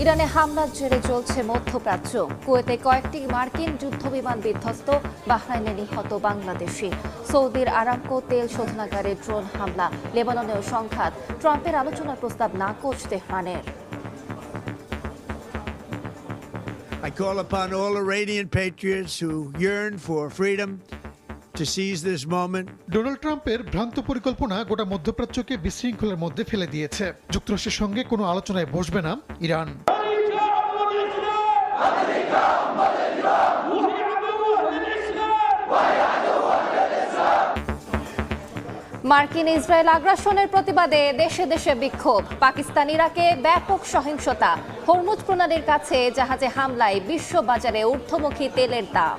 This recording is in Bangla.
ইরানে হামলার জেরে চলছে মধ্যপ্রাচ্য। কুয়েতে কয়েকটি মার্কিন যুদ্ধবিমান বিধ্বস্ত, বাহরাইনে নিহত বাংলাদেশি। সৌদির আরামকো তেল শোধনাগারে ড্রোন হামলা, লেবাননেও সংঘাত। ট্রাম্পের আলোচনার প্রস্তাব নাকচ তেহরানের। I call upon all Iranian patriots who yearn for freedom to seize this moment. Donald ট্রাম্পের ভ্রান্ত পরিকল্পনা গোটা মধ্যপ্রাচ্যকে বিশৃঙ্খলার মধ্যে ফেলে দিয়েছে। যুক্তরাষ্ট্রের সঙ্গে কোনো আলোচনায় বসবে না ইরান। মার্কিন ইসরায়েল আগ্রাসনের প্রতিবাদে দেশে দেশে বিক্ষোভ। পাকিস্তান ইরাকে ব্যাপক সহিংসতা। হরমুজ প্রণালীর কাছে জাহাজে হামলায় বিশ্ববাজারে ঊর্ধ্বমুখী তেলের দাম।